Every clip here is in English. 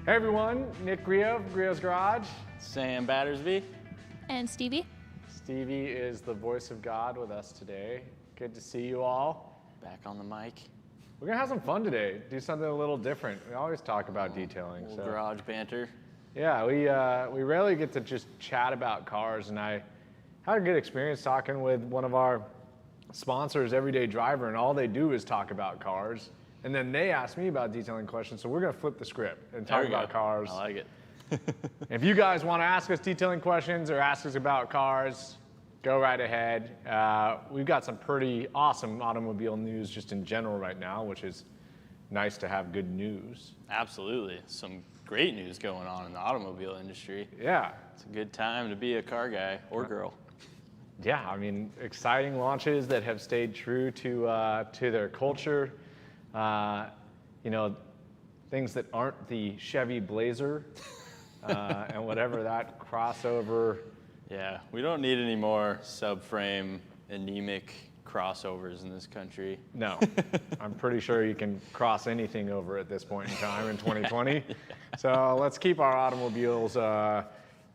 Hey everyone, Nick Griot of Griot's Garage. Sam Battersby. And Stevie. Stevie is the voice of God with us today. Good to see you all. Back on the mic. We're gonna have some fun today, do something a little different. We always talk about detailing. Little garage banter. Yeah, we rarely get to just chat about cars, and I had a good experience talking with one of our sponsors, Everyday Driver, and all they do is talk about cars. And then they asked me about detailing questions, so we're gonna flip the script and talk about cars. I like it. If you guys want to ask us detailing questions or ask us about cars, go right ahead. We've got some pretty awesome automobile news just in general right now, which is nice to have good news. Absolutely. Some great news going on in the automobile industry. Yeah. It's a good time to be a car guy or girl. Yeah, I mean, exciting launches that have stayed true to their culture. You know, things that aren't the Chevy Blazer and whatever that crossover. Yeah, we don't need any more subframe anemic crossovers in this country. No, I'm pretty sure you can cross anything over at this point in time in 2020. Yeah. So let's keep our automobiles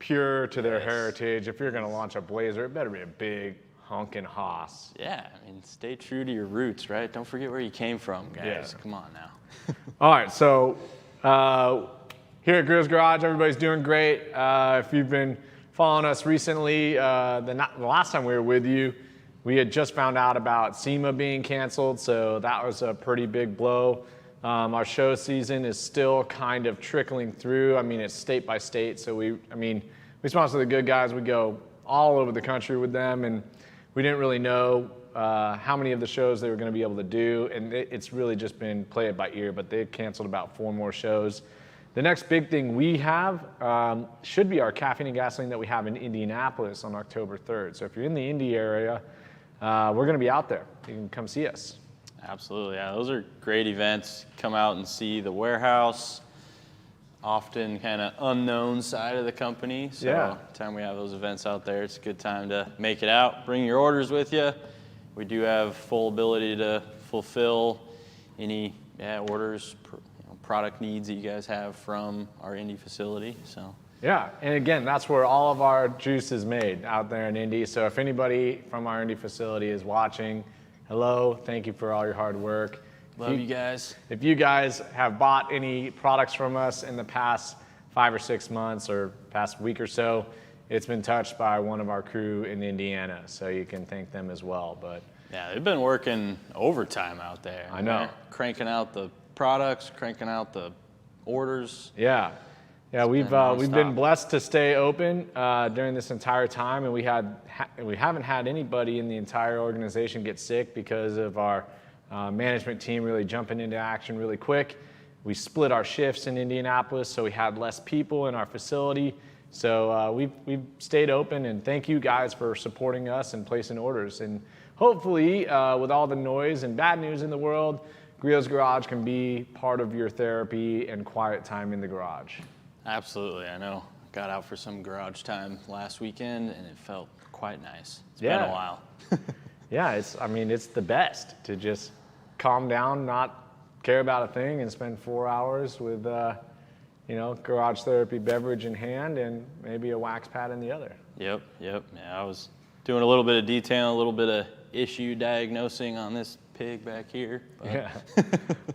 pure to their heritage. If you're going to launch a Blazer, it better be a big honkin' hoss. Yeah, I mean, stay true to your roots, right? Don't forget where you came from, guys. Yeah. Come on now. All right, so here at Griot's Garage, everybody's doing great. If you've been following us recently, the last time we were with you, we had just found out about SEMA being canceled, so that was a pretty big blow. Our show season is still kind of trickling through. I mean, it's state by state, so we sponsor the good guys. We go all over the country with them, and we didn't really know how many of the shows they were going to be able to do, and it's really just been play it by ear, but they canceled about 4 more shows. The next big thing we have should be our Caffeine and Gasoline that we have in Indianapolis on October 3rd. So if you're in the Indy area, we're going to be out there. You can come see us. Absolutely, yeah. Those are great events. Come out and see the warehouse, often kind of unknown side of the company. So yeah. Time we have those events out there, it's a good time to make it out. Bring your orders with you. We do have full ability to fulfill any orders, product needs that you guys have from our Indy facility. So yeah, and again, that's where all of our juice is made, out there in Indy. So if anybody from our Indy facility is watching, hello, thank you for all your hard work. Love you guys. If you guys have bought any products from us in the past 5 or 6 months or past week or so, it's been touched by one of our crew in Indiana, so you can thank them as well. But yeah, they've been working overtime out there. I know. They're cranking out the products, cranking out the orders. Yeah. Yeah, we've been blessed to stay open during this entire time, and we haven't had anybody in the entire organization get sick because of our management team really jumping into action really quick. We split our shifts in Indianapolis, so we had less people in our facility. So we've stayed open, and thank you guys for supporting us and placing orders. And hopefully, with all the noise and bad news in the world, Griot's Garage can be part of your therapy and quiet time in the garage. Absolutely, I know. Got out for some garage time last weekend, and it felt quite nice. It's been a while. Yeah, it's the best to just calm down, not care about a thing, and spend 4 hours with, garage therapy beverage in hand and maybe a wax pad in the other. Yep. Yeah, I was doing a little bit of detail, a little bit of issue diagnosing on this pig back here. But. Yeah,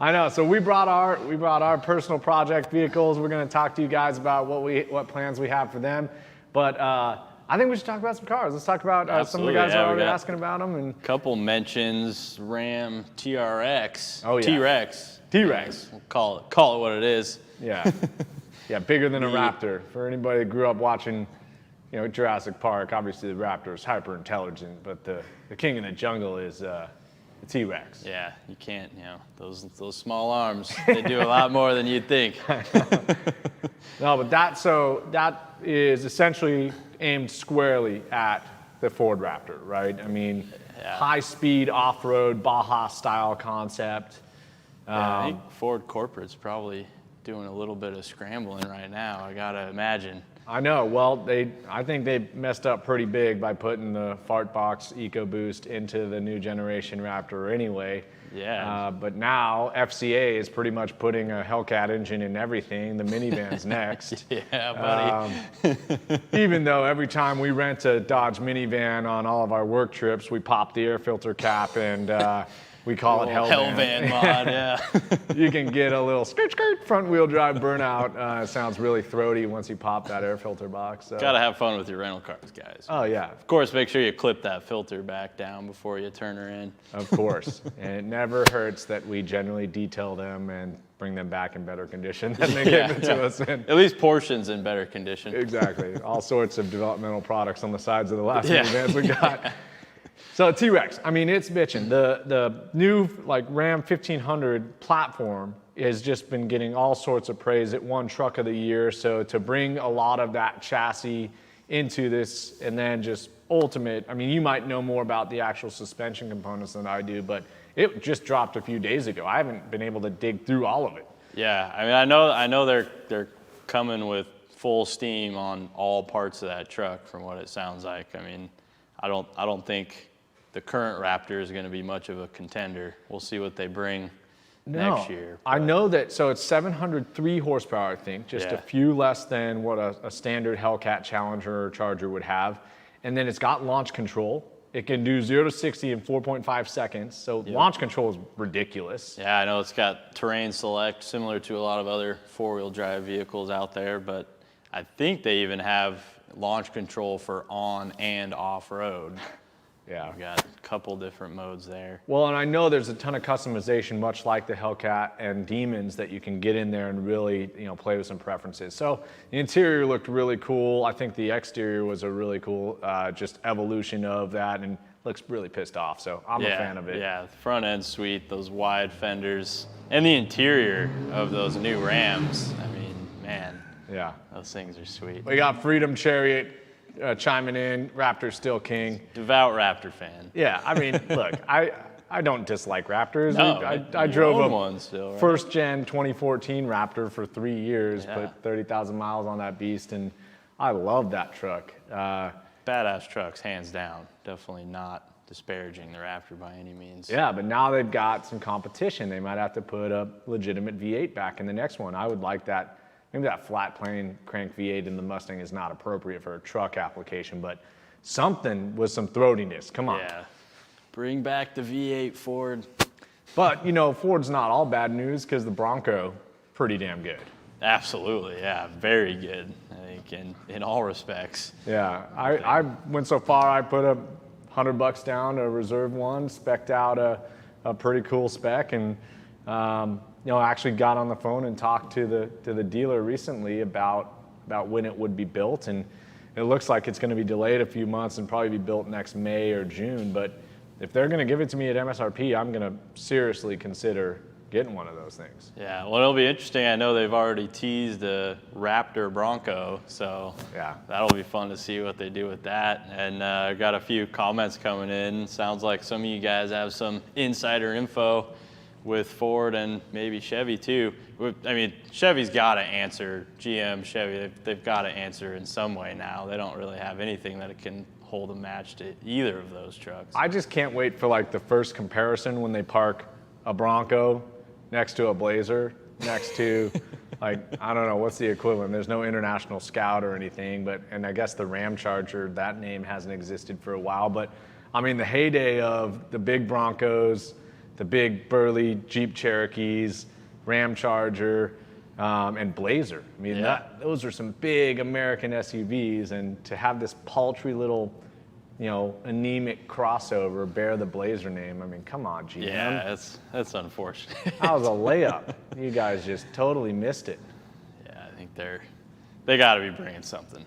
I know. So we brought our personal project vehicles. We're going to talk to you guys about what plans we have for them. But I think we should talk about some cars. Let's talk about some of the guys are already asking about them. And couple mentions: Ram TRX. Oh yeah. T-Rex. We'll call it what it is. Yeah. Yeah, bigger than a Raptor. For anybody that grew up watching, Jurassic Park, obviously the Raptor is hyper intelligent, but the king of the jungle is the T-Rex. Yeah, you can't, those small arms, they do a lot more than you'd think. No, but that is essentially aimed squarely at the Ford Raptor, right? I mean, high-speed off-road Baja-style concept. I think Ford corporate's probably doing a little bit of scrambling right now, I gotta imagine. I know. Well, I think they messed up pretty big by putting the fart box EcoBoost into the new generation Raptor anyway. Yeah. But now FCA is pretty much putting a Hellcat engine in everything. The minivan's next. Yeah, buddy. Even though every time we rent a Dodge minivan on all of our work trips, we pop the air filter cap and we call it Hellvan mod, yeah. You can get a little skirt front wheel drive burnout. It sounds really throaty once you pop that air filter box. So. Gotta have fun with your rental cars, guys. Oh yeah. Of course, make sure you clip that filter back down before you turn her in. Of course. And it never hurts that we generally detail them and bring them back in better condition than they gave it to us in. At least portions in better condition. Exactly. All sorts of developmental products on the sides of the last minivans we got. So T-Rex, I mean, it's bitching. The new like Ram 1500 platform has just been getting all sorts of praise. It won Truck of the Year. So to bring a lot of that chassis into this and then just ultimate, I mean, you might know more about the actual suspension components than I do, but it just dropped a few days ago. I haven't been able to dig through all of it. Yeah, I mean, I know they're coming with full steam on all parts of that truck from what it sounds like. I mean, I don't think the current Raptor is going to be much of a contender. We'll see what they bring next year. I know that, so it's 703 horsepower, I think, just a few less than what a standard Hellcat Challenger or Charger would have. And then it's got launch control. It can do 0 to 60 in 4.5 seconds. So launch control is ridiculous. Yeah, I know it's got terrain select, similar to a lot of other four-wheel drive vehicles out there, but I think they even have launch control for on and off-road. Yeah. We've got a couple different modes there. Well, and I know there's a ton of customization, much like the Hellcat and Demons, that you can get in there and really, play with some preferences. So the interior looked really cool. I think the exterior was a really cool just evolution of that and looks really pissed off. So I'm a fan of it. Yeah, the front end's sweet, those wide fenders, and the interior of those new Rams. I mean, man, Yeah. those things are sweet. We got Freedom Chariot chiming in. Raptor's still king. Devout Raptor fan. Yeah, I mean, look, I don't dislike Raptors. No, I drove a one still, right? first gen 2014 Raptor for 3 years, Yeah. put 30,000 miles on that beast, and I love that truck. Badass trucks, hands down. Definitely not disparaging the Raptor by any means. Yeah, but now they've got some competition. They might have to put a legitimate V8 back in the next one. I would like that. Maybe that flat plane crank V8 in the Mustang is not appropriate for a truck application, but something with some throatiness. Come on. Yeah. Bring back the V8 Ford. But, Ford's not all bad news because the Bronco, pretty damn good. Absolutely, yeah. Very good, I think, in all respects. Yeah, I went so far, I put $100 down to reserve one, spec'd out a pretty cool spec, and actually got on the phone and talked to the dealer recently about when it would be built, and it looks like it's going to be delayed a few months and probably be built next May or June. But if they're going to give it to me at MSRP, I'm going to seriously consider getting one of those things. Yeah, well, it'll be interesting. I know they've already teased a Raptor Bronco, so Yeah. that'll be fun to see what they do with that. And I got a few comments coming in. Sounds like some of you guys have some insider info with Ford and maybe Chevy too. I mean, Chevy's got to answer. GM, Chevy, they've got to answer in some way now. They don't really have anything that can hold a match to either of those trucks. I just can't wait for like the first comparison when they park a Bronco next to a Blazer, next to like, I don't know, what's the equivalent? There's no International Scout or anything, and I guess the Ram Charger, that name hasn't existed for a while. But I mean, the heyday of the big Broncos, the big burly Jeep Cherokees, Ram Charger, and Blazer. I mean, those are some big American SUVs, and to have this paltry little, anemic crossover bear the Blazer name, I mean, come on, GM. Yeah, that's unfortunate. That was a layup. You guys just totally missed it. Yeah, I think they got to be bringing something.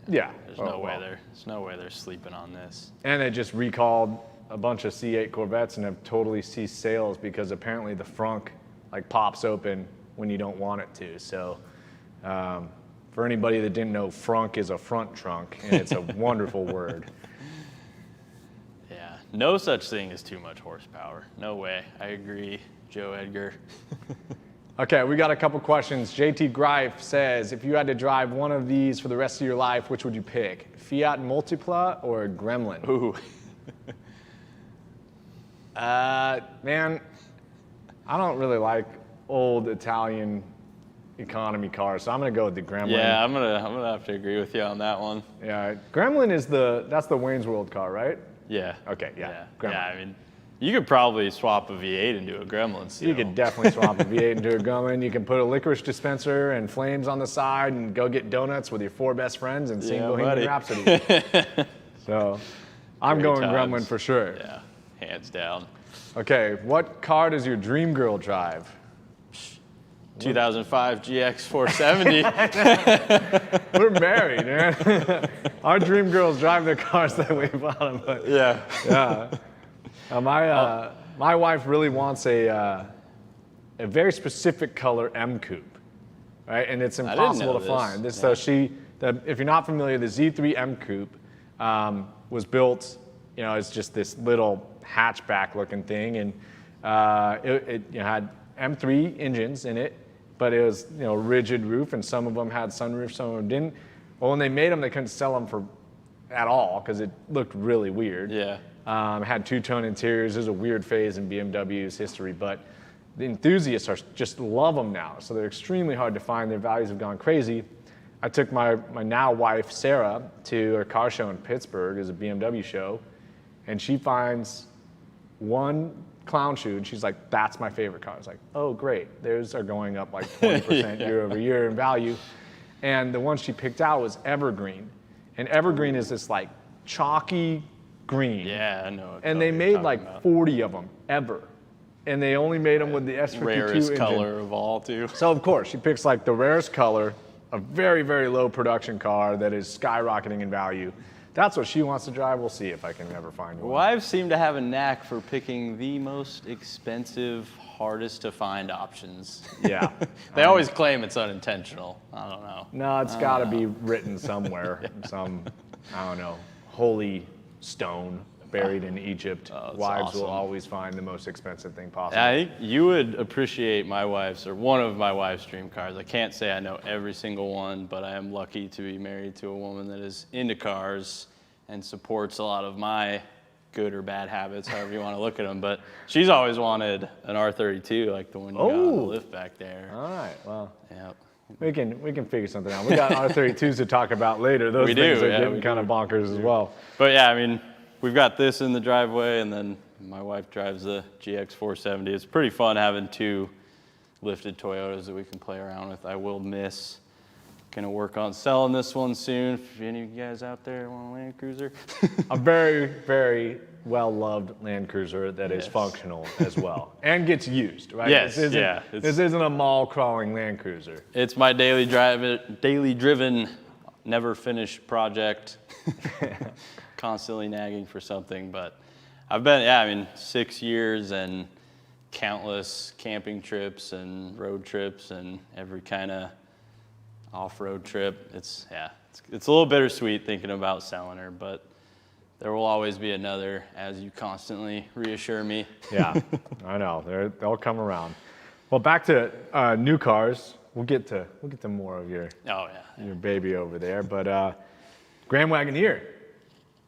Yeah. There's no way they're sleeping on this. And they just recalled a bunch of C8 Corvettes and have totally ceased sales because apparently the frunk like pops open when you don't want it to. So for anybody that didn't know, frunk is a front trunk, and it's a wonderful word. Yeah, no such thing as too much horsepower. No way. I agree, Joe Edgar. Okay, we got a couple questions. JT Greif says, if you had to drive one of these for the rest of your life, which would you pick? Fiat Multipla or a Gremlin? Ooh. Man, I don't really like old Italian economy cars, so I'm gonna go with the Gremlin. Yeah, I'm gonna have to agree with you on that one. Yeah, Gremlin is that's the Wayne's World car, right? Yeah. Okay, yeah. Yeah. Gremlin. Yeah, I mean, you could probably swap a V8 into a Gremlin still. You could definitely swap a V8 into a Gremlin. You can put a licorice dispenser and flames on the side and go get donuts with your 4 best friends and sing Bohemian Rhapsody. So I'm Great going times. Gremlin for sure. Yeah, hands down. Okay, what car does your dream girl drive? 2005 GX 470. We're married, man. Our dream girls drive their cars that we bought them. But Yeah. yeah. My wife really wants a very specific color M coupe, right? And it's impossible to find. This, Yeah. So if you're not familiar, the Z3 M coupe was built. It's just this little hatchback-looking thing, and it had M3 engines in it, but it was rigid roof, and some of them had sunroofs, some of them didn't. Well, when they made them, they couldn't sell them at all because it looked really weird. Yeah. Had two-tone interiors. There's a weird phase in BMW's history, but the enthusiasts just love them now. So they're extremely hard to find. Their values have gone crazy. I took my now wife, Sarah, to a car show in Pittsburgh. It was a BMW show, and she finds one clown shoe, and she's like, that's my favorite car. I was like, oh, great. Those are going up like 20% year over year in value. And the one she picked out was Evergreen. And Evergreen is this like chalky green. Yeah, I know. And they made like 40 of them ever. And they only made them with the S52 Rarest engine. color of all, too. So of course, she picks like the rarest color, a very, very low production car that is skyrocketing in value. That's what she wants to drive. We'll see if I can ever find one. Wives seem to have a knack for picking the most expensive, hardest to find options. Yeah. They always claim it's unintentional. I don't know. No, it's got to be written somewhere. Some, I don't know, holy stone buried in Egypt. Wives awesome. will always find the most expensive thing possible. I think you would appreciate my wife's, or one of my wife's dream cars. I can't say I know every single one, but I am lucky to be married to a woman that is into cars and supports a lot of my good or bad habits, however you want to look at them. But she's always wanted an R32, like the one you got on the lift back there. All right, well. Yep. We can figure something out. We got R32s to talk about later. Those things are getting kind of bonkers as well. But yeah, I mean, we've got this in the driveway, and then my wife drives the GX 470. It's pretty fun having 2 lifted Toyotas that we can play around with. I will miss. Gonna work on selling this one soon. If any of you guys out there want a Land Cruiser. A very, very well-loved Land Cruiser that is functional as well and gets used, right? Yes, This isn't a mall-crawling Land Cruiser. It's my daily driven, never finished project. Constantly nagging for something, but I've been, 6 years and countless camping trips and road trips and every kind of off-road trip. It's a little bittersweet thinking about selling her, but there will always be another, as you constantly reassure me. Yeah, I know. They'll come around. Well, back to new cars. We'll get to more of your baby over there, but Grand Wagoneer.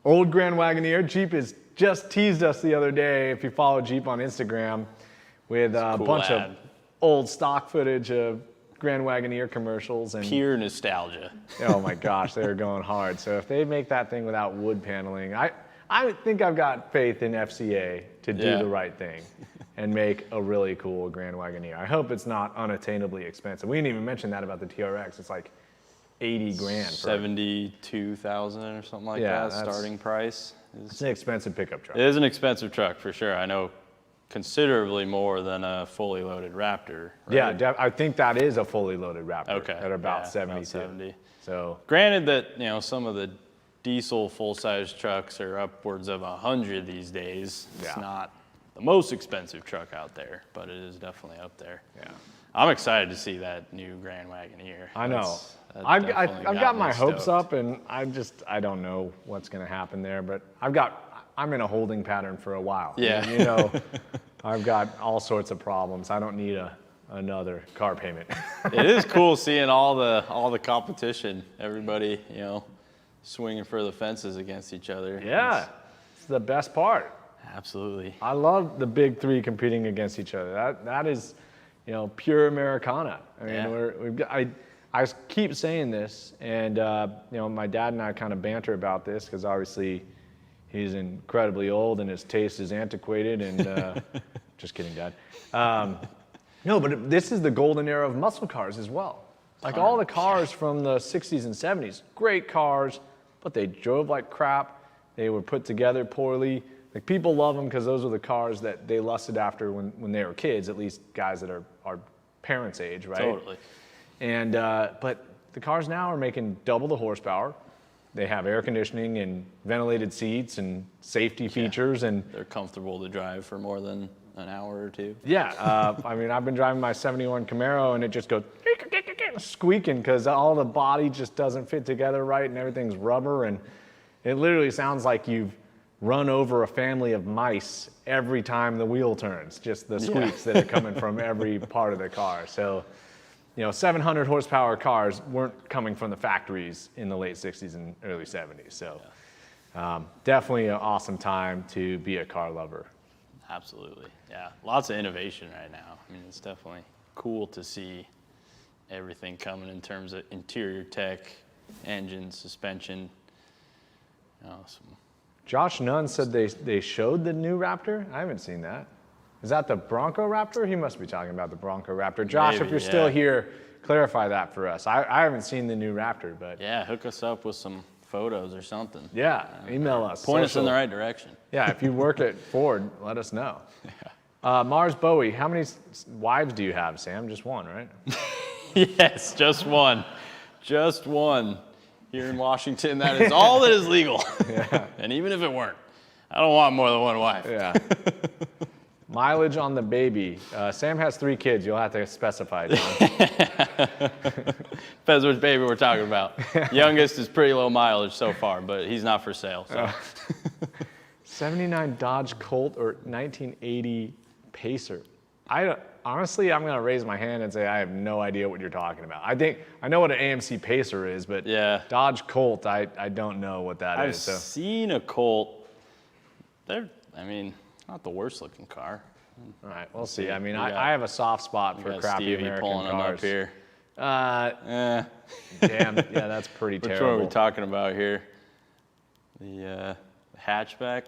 Old Grand Wagoneer. Jeep has just teased us the other day, if you follow Jeep on Instagram, with a bunch of old stock footage of Grand Wagoneer commercials. And pure nostalgia. oh my gosh, they're going hard. So if they make that thing without wood paneling, I think I've got faith in FCA to do the right thing and make a really cool Grand Wagoneer. I hope it's not unattainably expensive. We didn't even mention that about the TRX. It's like 80 grand. 72,000 or something like that, starting price. It's an expensive pickup truck. It is an expensive truck for sure. I know considerably more than a fully loaded Raptor. Right? Yeah, I think that is a fully loaded Raptor at about 72. About 70. So granted that, some of the diesel full-size trucks are upwards of 100 these days. It's not the most expensive truck out there, but it is definitely up there. Yeah. I'm excited to see that new Grand Wagoneer. I know. I've got my hopes up, and I don't know what's going to happen there, but I'm in a holding pattern for a while. Yeah. I've got all sorts of problems. I don't need another car payment. It is cool seeing all the competition. Everybody, swinging for the fences against each other. Yeah, it's the best part. Absolutely. I love the big three competing against each other. That is, pure Americana. I mean, Yeah. I keep saying this, and my dad and I kind of banter about this because obviously he's incredibly old and his taste is antiquated. And just kidding, Dad. No, but this is the golden era of muscle cars as well. Like all the cars from the 60s and 70s, great cars, but they drove like crap. They were put together poorly. Like people love them because those were the cars that they lusted after when they were kids, at least guys that are our parents' age, right? Totally. And but the cars now are making double the horsepower. They have air conditioning and ventilated seats and safety features, and they're comfortable to drive for more than an hour or two. Yeah, I mean, I've been driving my 71 Camaro and it just goes squeaking because all the body just doesn't fit together right and everything's rubber, and it literally sounds like you've run over a family of mice every time the wheel turns, just the squeaks that are coming from every part of the car. So, 700 horsepower cars weren't coming from the factories in the late 60s and early 70s. So definitely an awesome time to be a car lover. Absolutely. Yeah. Lots of innovation right now. I mean, it's definitely cool to see everything coming in terms of interior tech, engine, suspension. Josh Nunn said they showed the new Raptor. I haven't seen that. Is that the Bronco Raptor? He must be talking about the Bronco Raptor. Josh, Maybe, if you're still here, clarify that for us. I haven't seen the new Raptor, but yeah, hook us up with some photos or something. Yeah, email us. Point us in the right direction. Yeah, if you work at Ford, let us know. Mars Bowie, how many wives do you have, Sam? Just one, right? Yes, just one. Just one. Here in Washington, that is all that is legal. Yeah. And even if it weren't, I don't want more than one wife. Yeah. Mileage on the baby. Sam has 3 kids. You'll have to specify. Depends which baby we're talking about. Youngest is pretty low mileage so far, but he's not for sale. So. 79 Dodge Colt or 1980 Pacer. Honestly, I'm going to raise my hand and say I have no idea what you're talking about. I know what an AMC Pacer is, but Dodge Colt, I don't know what that is. I've seen a Colt. Not the worst looking car. All right, we'll see. I mean, I have a soft spot for crappy Stevie American pulling cars. Them up here. Damn, yeah, that's pretty Which terrible. one are we talking about here? The hatchback.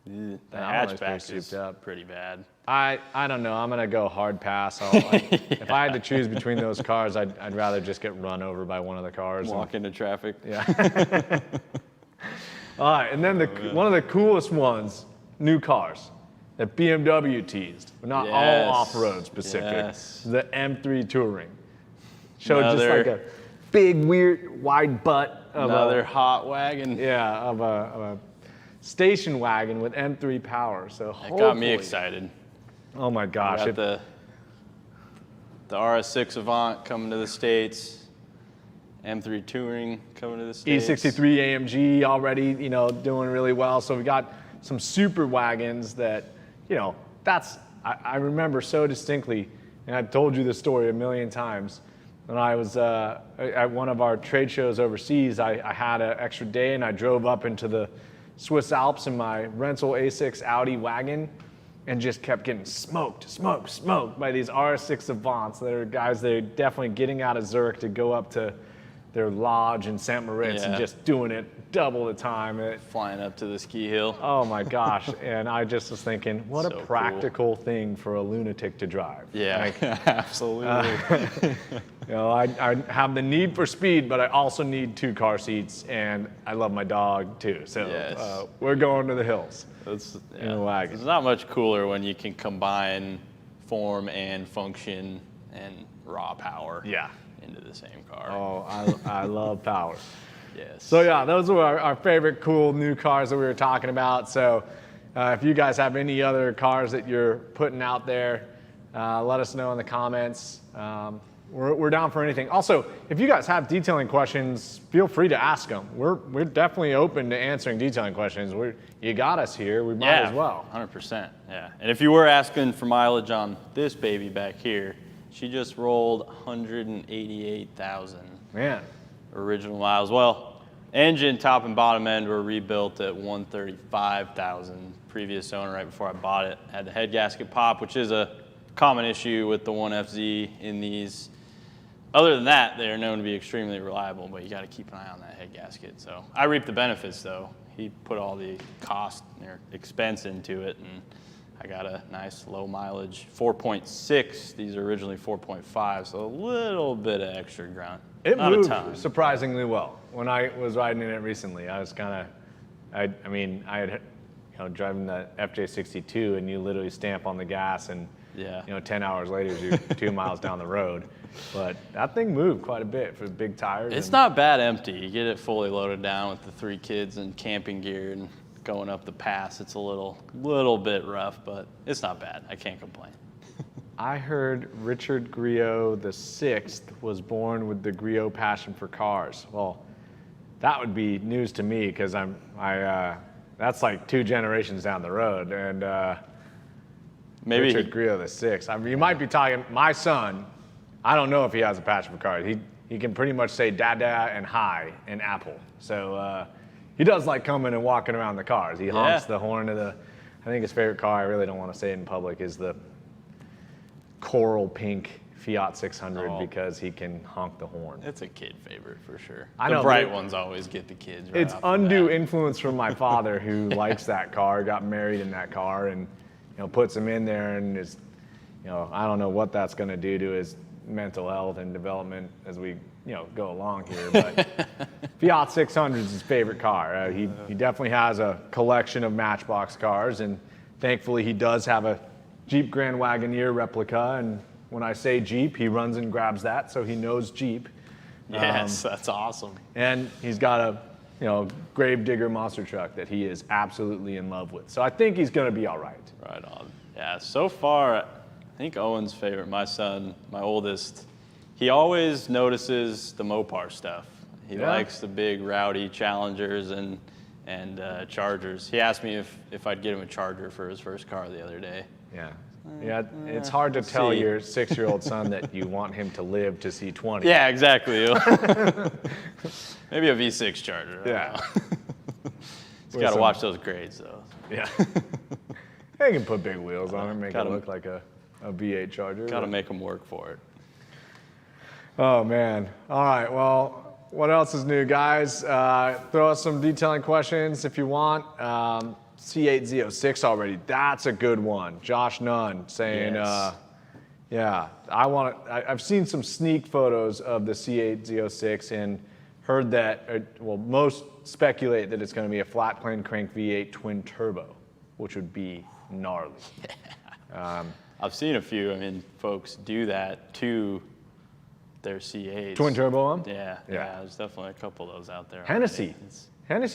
The hatchback is pretty bad. I don't know. I'm gonna go hard pass. If I had to choose between those cars, I'd rather just get run over by one of the cars. Walk into traffic. Yeah. All right, and then one of the coolest ones, new cars that BMW teased, but not all off-road specific. Yes. The M3 Touring. Showed just Another- like a big, weird, wide butt of Another hot wagon. of a station wagon with M3 power. So That got me excited. Oh my gosh! Got the RS6 Avant coming to the States. M3 Touring coming to the States. E63 AMG already, doing really well. So we got some super wagons that, I remember so distinctly, and I've told you this story a million times. When I was at one of our trade shows overseas, I had an extra day and I drove up into the Swiss Alps in my rental A6 Audi wagon and just kept getting smoked by these RS6 Avants that are guys that are definitely getting out of Zurich to go up to their lodge in St. Moritz and just doing it double the time. Flying up to the ski hill. Oh my gosh. And I just was thinking, what So a practical thing for a lunatic to drive. Yeah, absolutely. I have the need for speed, but I also need 2 car seats, and I love my dog too. So we're going to the hills. In a wagon. It's not much cooler when you can combine form and function and raw power into the same car. Oh, I love power. Yes. So yeah, those were our favorite cool new cars that we were talking about. So if you guys have any other cars that you're putting out there, let us know in the comments. we're down for anything. Also, if you guys have detailing questions, feel free to ask them. We're definitely open to answering detailing questions. You got us here, we might as well. 100%. Yeah. And if you were asking for mileage on this baby back here, she just rolled 188,000. Man. Original miles. Well, engine top and bottom end were rebuilt at 135,000. Previous owner, right before I bought it, had the head gasket pop, which is a common issue with the 1FZ in these. Other than that, they are known to be extremely reliable, but you got to keep an eye on that head gasket. So I reap the benefits, though. He put all the cost or expense into it, and I got a nice low mileage 4.6. These are originally 4.5, so a little bit of extra grunt. It Not moved a ton. surprisingly well. When I was riding in it recently, I was kind of, I had driving the FJ62, and you literally stamp on the gas, and 10 hours later you're 2 miles down the road. But that thing moved quite a bit for big tires. It's not bad empty. You get it fully loaded down with the 3 kids and camping gear and going up the pass. It's a little bit rough, but it's not bad. I can't complain. I heard Richard Griot the 6th was born with the Griot passion for cars. Well, that would be news to me because that's like 2 generations down the road, and maybe Richard Griot the 6th. I mean, you might be talking my son. I don't know if he has a passion for cars. He can pretty much say dada and hi and apple. So he does like coming and walking around the cars. He honks the horn of I think his favorite car, I really don't want to say it in public, is the coral pink Fiat 600 because he can honk the horn. It's a kid favorite for sure. I know, the bright ones always get the kids. Right it's undue influence from my father, who likes that car, got married in that car, and puts him in there, and is I don't know what that's going to do to his mental health and development as we go along here, but Fiat 600 is his favorite car. He definitely has a collection of Matchbox cars, and thankfully he does have a Jeep Grand Wagoneer replica, and when I say Jeep, he runs and grabs that, so he knows Jeep. Yes, that's awesome. And he's got a Gravedigger monster truck that he is absolutely in love with. So I think he's going to be all right. Right on. Yeah, so far, I think Owen's favorite, my son, my oldest, he always notices the Mopar stuff. He likes the big rowdy Challengers and Chargers. He asked me if I'd get him a Charger for his first car the other day. Yeah, it's hard to tell your 6-year-old son that you want him to live to see 20. Yeah, exactly. Maybe a V6 Charger. Yeah. He's got to watch those grades, though. Yeah. They can put big wheels on it, make it look like a V8 Charger. Got to make them work for it. Oh, man. All right, well, what else is new, guys? Throw us some detailing questions if you want. C8 Z06 already. That's a good one. Josh Nunn saying, I've seen some sneak photos of the C8 Z06 and heard that, most speculate that it's going to be a flat plane crank V8 twin turbo, which would be gnarly. I've seen a few, folks do that to their C8s. Twin turbo on? Yeah, there's definitely a couple of those out there. Hennessy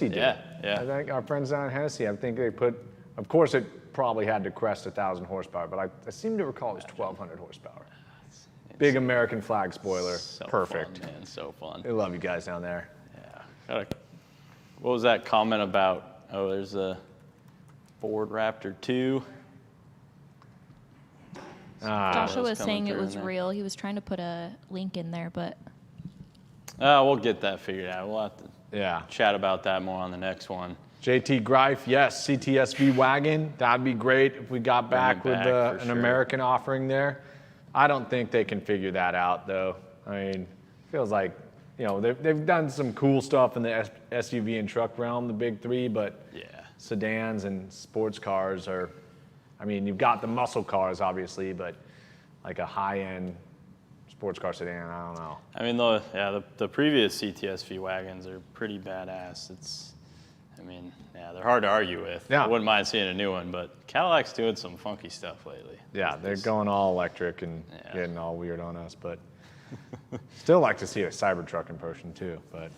did. Yeah. I think our friends down at Hennessy, I think they put, of course it probably had to crest 1,000 horsepower, but I seem to recall it was 1,200 horsepower. Big American flag spoiler. So perfect. Fun, man. So fun. They love you guys down there. Yeah. What was that comment about? Oh, there's a Ford Raptor 2. Joshua was saying it was real. He was trying to put a link in there, but... We'll get that figured out. We'll have to chat about that more on the next one. JT Greif, yes, CTS Wagon. That'd be great if we got back with an American offering there. I don't think they can figure that out, though. Feels like, they've done some cool stuff in the SUV and truck realm, the big 3, but sedans and sports cars are, you've got the muscle cars, obviously, but like a high-end sports car sedan, I don't know. The previous CTS wagons are pretty badass. They're hard to argue with. Yeah. I wouldn't mind seeing a new one, but Cadillac's doing some funky stuff lately. Yeah, they're going all electric and getting all weird on us, but still like to see a Cybertruck in person too, but.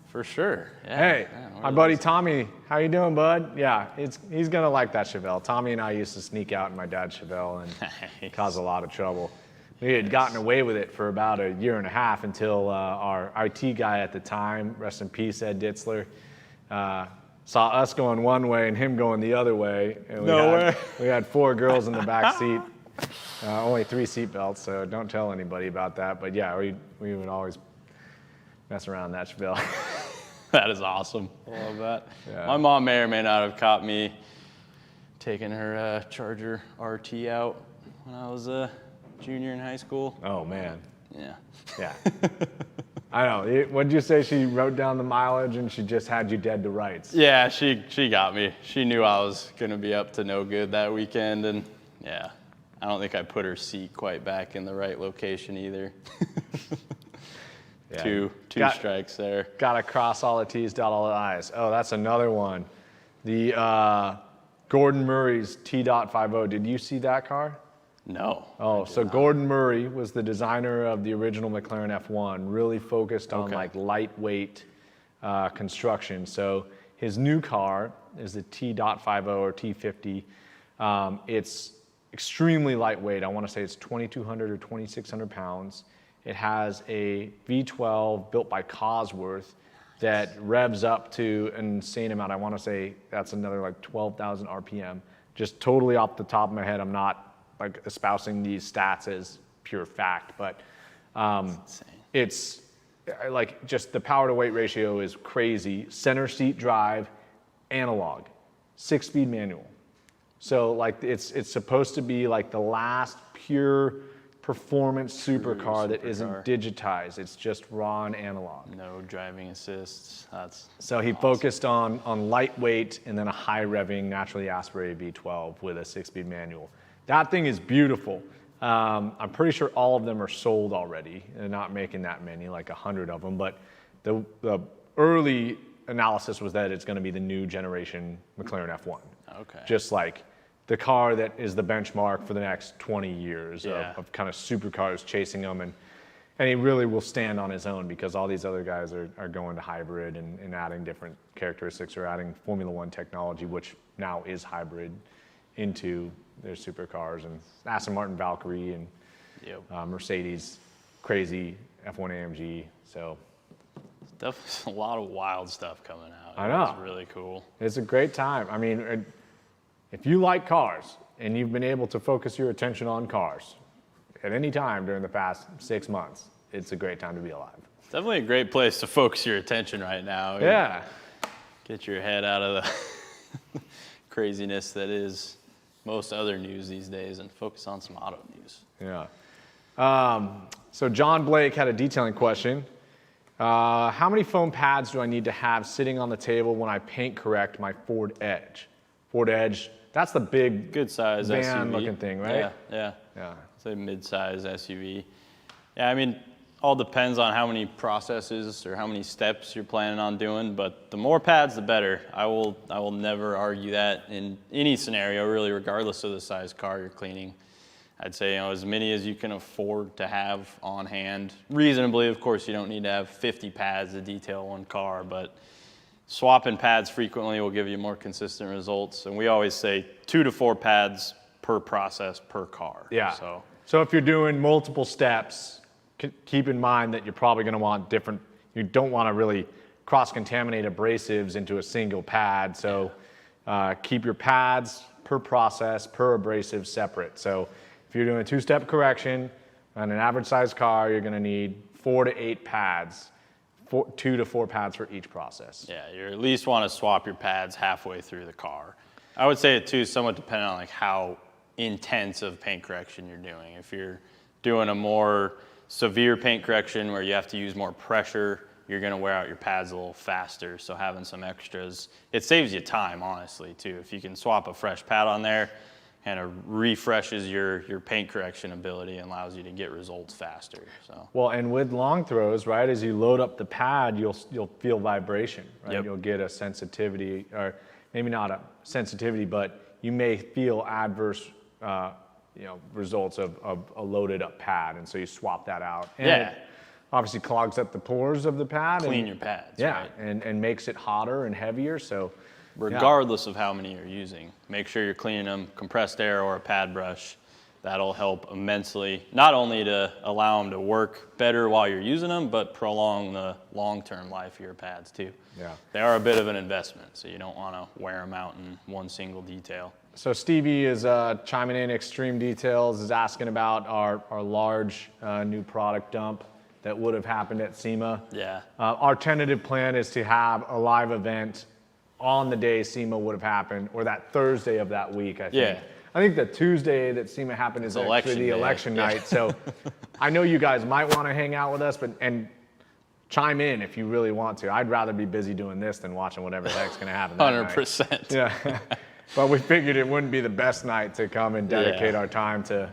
For sure. Yeah. Hey, my buddy Tommy, how you doing, bud? Yeah, he's gonna like that Chevelle. Tommy and I used to sneak out in my dad's Chevelle and cause a lot of trouble. We had gotten away with it for about a year and a half until our IT guy at the time, rest in peace, Ed Ditzler, saw us going one way and him going the other way. And we had 4 girls in the back seat, only 3 seat belts, so don't tell anybody about that. But yeah, we would always mess around that spiel. That is awesome. I love that. Yeah. My mom may or may not have caught me taking her Charger RT out when I was a junior in high school. Oh, man. Yeah. Yeah. I know. What did you say? She wrote down the mileage and she just had you dead to rights. Yeah, she got me. She knew I was going to be up to no good that weekend, and yeah, I don't think I put her seat quite back in the right location either. Yeah. Two strikes there. Got to cross all the T's, dot all the I's. Oh, that's another one. The Gordon Murray's T.50. Did you see that car? No. Oh, so Gordon Murray was the designer of the original McLaren F1, really focused on like lightweight construction. So his new car is the T.50 or T50. It's extremely lightweight. I want to say it's 2,200 or 2,600 pounds. It has a V12 built by Cosworth that revs up to an insane amount. I want to say that's another like 12,000 RPM. Just totally off the top of my head, I'm not like espousing these stats as pure fact, but it's like just the power to weight ratio is crazy. Center seat drive, analog, 6-speed manual. So like it's supposed to be like the last pure performance supercar that isn't digitized. It's just raw and analog. No driving assists. So he focused on lightweight and then a high revving, naturally aspirated V12 with a 6-speed manual. That thing is beautiful. I'm pretty sure all of them are sold already. They're not making that many, like 100 of them. But the early analysis was that it's going to be the new generation McLaren F1. Okay. Just like the car that is the benchmark for the next 20 years of kind of supercars chasing them. And he really will stand on his own because all these other guys are going to hybrid and adding different characteristics or adding Formula One technology, which now is hybrid, into their supercars. And Aston Martin Valkyrie and Mercedes crazy F1 AMG. So definitely a lot of wild stuff coming out. I know. It's really cool. It's a great time. I mean, if you like cars and you've been able to focus your attention on cars at any time during the past 6 months, it's a great time to be alive. Definitely a great place to focus your attention right now. Yeah. Get your head out of the craziness that is most other news these days and focus on some auto news. Yeah. So John Blake had a detailing question. How many foam pads do I need to have sitting on the table when I paint correct my Ford Edge? Ford Edge, that's the big good size van SUV looking thing, right? Yeah. It's a mid-size SUV. Yeah, I mean, all depends on how many processes or how many steps you're planning on doing, but the more pads, the better. I will never argue that in any scenario, really, regardless of the size car you're cleaning. I'd say, as many as you can afford to have on hand. Reasonably, of course, you don't need to have 50 pads to detail one car, but swapping pads frequently will give you more consistent results. And we always say 2 to 4 pads per process per car. Yeah. So if you're doing multiple steps, keep in mind that you're probably going to want different. You don't want to really cross-contaminate abrasives into a single pad. So keep your pads per process, per abrasive separate. So if you're doing a 2-step correction on an average size car, you're going to need 4 to 8 pads. 2 to 4 pads for each process. Yeah, you at least want to swap your pads halfway through the car. I would say it too, somewhat dependent on like how intense of paint correction you're doing. If you're doing a more severe paint correction where you have to use more pressure, you're going to wear out your pads a little faster. So having some extras, it saves you time, honestly, too. If you can swap a fresh pad on there, kind of refreshes your paint correction ability and allows you to get results faster. So. Well, and with long throws, right, as you load up the pad, you'll feel vibration, right? Yep. You'll get a sensitivity, or maybe not a sensitivity, but you may feel adverse, results of a loaded up pad, and so you swap that out. And it obviously clogs up the pores of the pad. Clean your pads, yeah, right? and makes it hotter and heavier. So. Regardless of how many you're using, make sure you're cleaning them, compressed air or a pad brush. that'll help immensely, not only to allow them to work better while you're using them, but prolong the long-term life of your pads too. Yeah. They are a bit of an investment, so you don't want to wear them out in one single detail. So Stevie is chiming in. Extreme Details is asking about our large new product dump that would have happened at SEMA. Yeah. Our tentative plan is to have a live event on the day SEMA would have happened, or that Thursday of that week, I think. Yeah. I think the Tuesday that SEMA happened is actually the election night. So I know you guys might want to hang out with us, and chime in if you really want to. I'd rather be busy doing this than watching whatever the heck's going to happen that 100%. night. Yeah. But we figured it wouldn't be the best night to come and dedicate our time to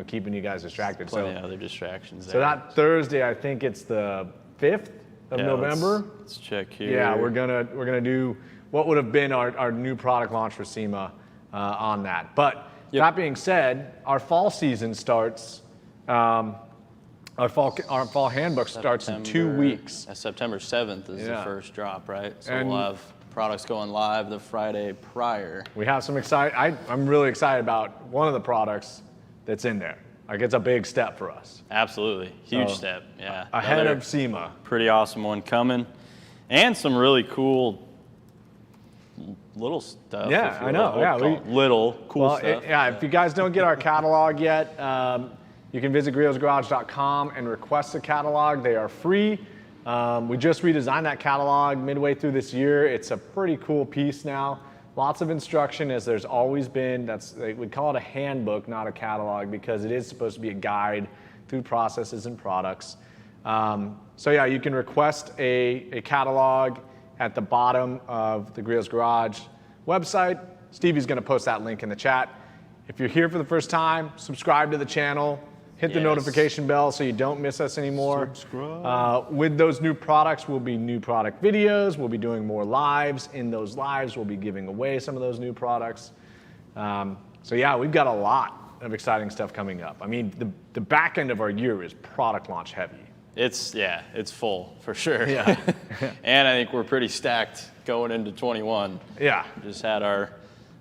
keeping you guys distracted. Plenty of other distractions there. So that Thursday, I think it's the 5th of November. Let's check here. Yeah, we're gonna do what would have been our new product launch for SEMA on that. But that being said, our fall season starts. Our fall handbook starts in 2 weeks. September 7th is the first drop, right? So And we'll have products going live the Friday prior. We have some I'm really excited about one of the products that's in there. Like, it's a big step for us. Absolutely, huge step. Yeah, Ahead of SEMA. Pretty awesome one coming, and some really cool little stuff. Yeah, I know. Yeah, little cool stuff. If you guys don't get our catalog yet, you can visit griotsgarage.com and request a catalog. They are free. We just redesigned that catalog midway through this year. It's a pretty cool piece now. Lots of instruction, as there's always been. We call it a handbook, not a catalog, because it is supposed to be a guide through processes and products. So yeah, you can request a catalog at the bottom of the Griot's Garage website. Stevie's going to post that link in the chat. If you're here for the first time, subscribe to the channel. Hit the notification bell so you don't miss us anymore. Subscribe. With those new products will be new product videos. We'll be doing more lives. In those lives, we'll be giving away some of those new products. So yeah, we've got a lot of exciting stuff coming up. I mean, the back end of our year is product launch heavy. It's full for sure. Yeah. And I think we're pretty stacked going into 21. Yeah. Just had our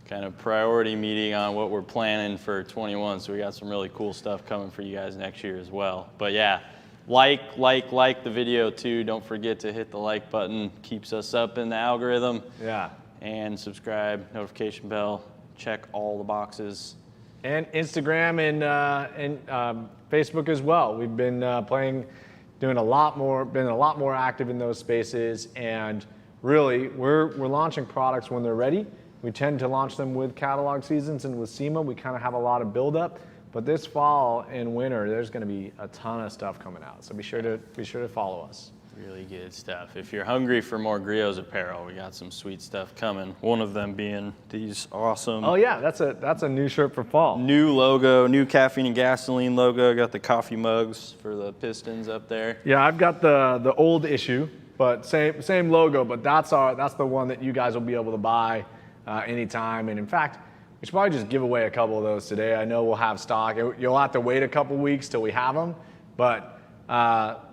kind of priority meeting on what we're planning for 21. So we got some really cool stuff coming for you guys next year as well. But yeah, like the video too. Don't forget to hit the like button. Keeps us up in the algorithm. Yeah. And subscribe, notification bell, check all the boxes. And Instagram and Facebook as well. We've been doing a lot more active in those spaces, and really we're launching products when they're ready. We tend to launch them with catalog seasons, and with SEMA we kind of have a lot of buildup. But this fall and winter, there's going to be a ton of stuff coming out. So be sure to follow us. Really good stuff. If you're hungry for more Griot's apparel, we got some sweet stuff coming. One of them being these awesome. Oh yeah, that's a new shirt for fall. New logo, new caffeine and gasoline logo. Got the coffee mugs for the Pistons up there. Yeah, I've got the old issue, but same logo. But that's the one that you guys will be able to buy anytime. And in fact, we should probably just give away a couple of those today. I know we'll have stock. You'll have to wait a couple weeks till we have them, but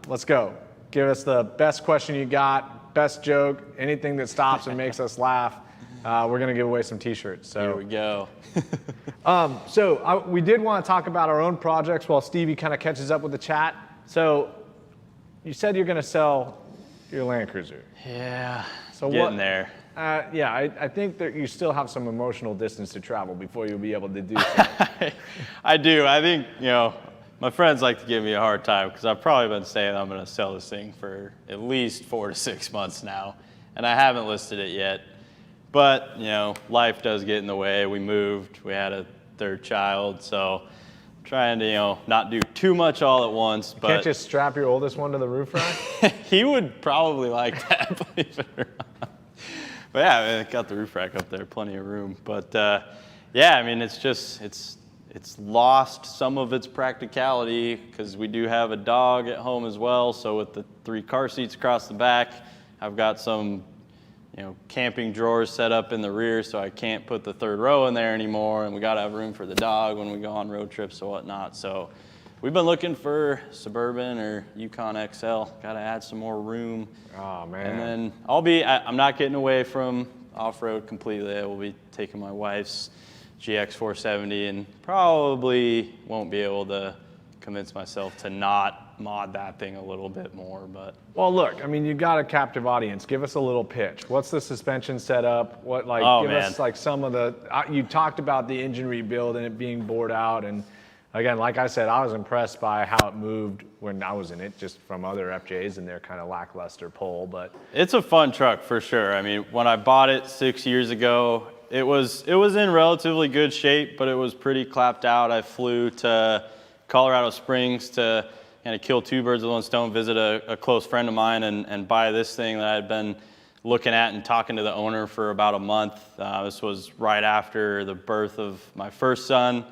let's go. Give us the best question you got, best joke, anything that stops and makes us laugh. We're gonna give away some t-shirts. So here we go. We did want to talk about our own projects while Stevie kind of catches up with the chat. So you said you're gonna sell your Land Cruiser. Yeah, so getting there. I think that you still have some emotional distance to travel before you'll be able to do so. I do. I think, my friends like to give me a hard time because I've probably been saying I'm going to sell this thing for at least 4 to 6 months now, and I haven't listed it yet. But, life does get in the way. We moved. We had a third child, so I'm trying to, not do too much all at once. But can't just strap your oldest one to the roof rack? He would probably like that, believe it or not. But yeah, I got the roof rack up there, plenty of room. But it's lost some of its practicality because we do have a dog at home as well. So with the 3 car seats across the back, I've got some, camping drawers set up in the rear, so I can't put the 3rd row in there anymore. And we got to have room for the dog when we go on road trips or whatnot. So we've been looking for Suburban or Yukon XL. Got to add some more room. Oh man! And then I'm not getting away from off-road completely. I will be taking my wife's GX 470, and probably won't be able to convince myself to not mod that thing a little bit more. But well, look, I mean, you got a captive audience. Give us a little pitch. What's the suspension setup? What, like, give us like some of the. You talked about the engine rebuild and it being bored out, and again, like I said, I was impressed by how it moved when I was in it, just from other FJs and their kind of lackluster pull. But it's a fun truck for sure. I mean, when I bought it 6 years ago, it was in relatively good shape, but it was pretty clapped out. I flew to Colorado Springs to kind of kill two birds with one stone, visit a close friend of mine, and buy this thing that I had been looking at and talking to the owner for about a month. This was right after the birth of my first son.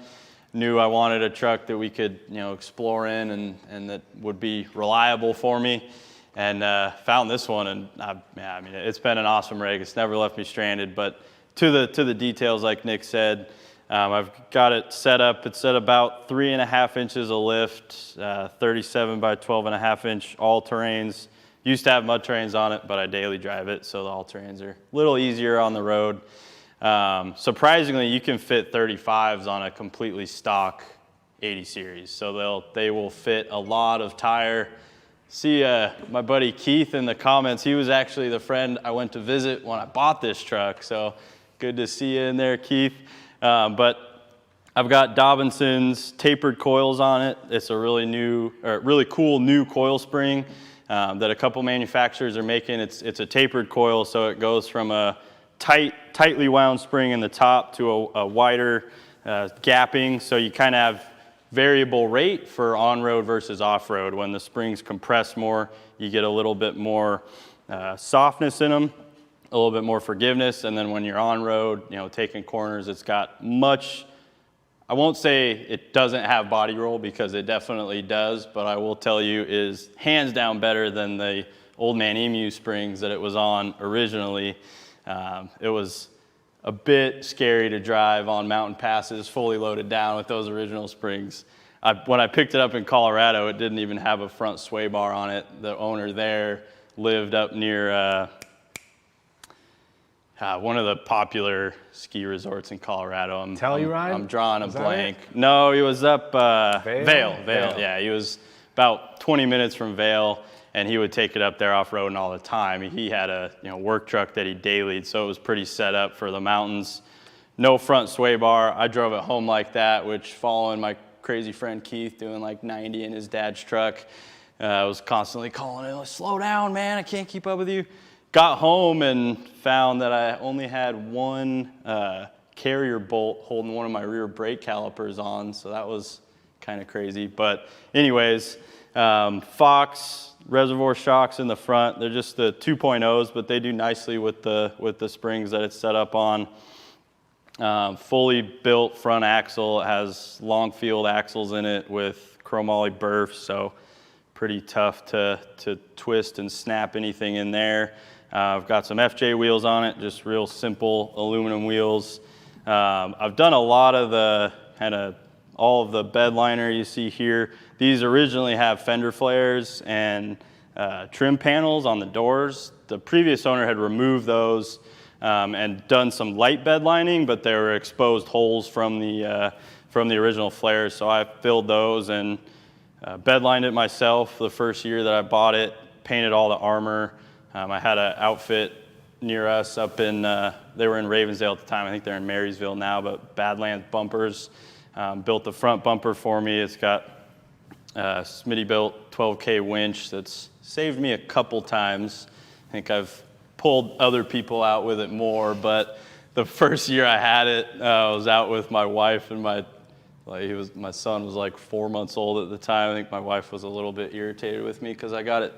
Knew I wanted a truck that we could, explore in and that would be reliable for me, and found this one. And I mean, it's been an awesome rig. It's never left me stranded. But to the details, like Nick said, I've got it set up. It's at about 3.5 inches of lift, 37 by 12.5 inch all-terrains. Used to have mud terrains on it, but I daily drive it, so the all-terrains are a little easier on the road. Surprisingly, you can fit 35s on a completely stock 80 series, so they will fit a lot of tire. See my buddy Keith in the comments. He was actually the friend I went to visit when I bought this truck, so good to see you in there, Keith. But I've got Dobinson's tapered coils on it. It's a really cool new coil spring that a couple manufacturers are making. It's a tapered coil, so it goes from a tightly wound spring in the top to a wider gapping, so you kind of have variable rate for on-road versus off-road. When the springs compress more, you get a little bit more softness in them, a little bit more forgiveness, and then when you're on-road, taking corners, it's got much, I won't say it doesn't have body roll, because it definitely does, but I will tell you is hands down better than the Old Man Emu springs that it was on originally. It was a bit scary to drive on mountain passes fully loaded down with those original springs. When I picked it up in Colorado, it didn't even have a front sway bar on it. The owner there lived up near one of the popular ski resorts in Colorado. Telluride? I'm drawing a blank. It? No, he was up Vail. Yeah, he was about 20 minutes from Vail. And he would take it up there off-roading all the time. He had a work truck that he dailied, so it was pretty set up for the mountains. No front sway bar. I drove it home like that, which following my crazy friend Keith doing like 90 in his dad's truck, I was constantly calling him, slow down, man, I can't keep up with you. Got home and found that I only had one carrier bolt holding one of my rear brake calipers on, so that was kind of crazy. But anyways, Fox reservoir shocks in the front. They're just the 2.0s, but they do nicely with the springs that it's set up on. Fully built front axle. It has long field axles in it with chromoly berths, so pretty tough to twist and snap anything in there. I've got some FJ wheels on it, just real simple aluminum wheels. I've done a lot of all of the bed liner you see here. These originally have fender flares and trim panels on the doors. The previous owner had removed those and done some light bed lining, but they were exposed holes from the original flares. So I filled those and bed lined it myself the first year that I bought it, painted all the armor. I had an outfit near us up in, they were in Ravensdale at the time. I think they're in Marysville now, but Badlands bumpers. Built the front bumper for me. It's got Smitty built 12K winch that's saved me a couple times. I think I've pulled other people out with it more, but the first year I had it, I was out with my wife and my son was like 4 months old at the time. I think my wife was a little bit irritated with me because I got it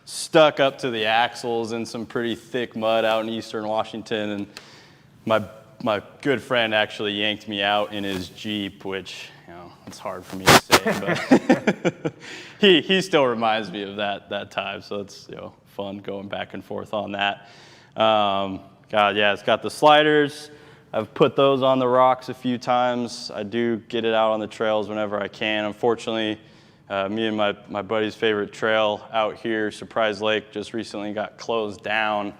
stuck up to the axles in some pretty thick mud out in eastern Washington, and my good friend actually yanked me out in his Jeep, which, it's hard for me to say, but he still reminds me of that time. So it's, fun going back and forth on that. It's got the sliders. I've put those on the rocks a few times. I do get it out on the trails whenever I can. Unfortunately, me and my buddy's favorite trail out here, Surprise Lake, just recently got closed down.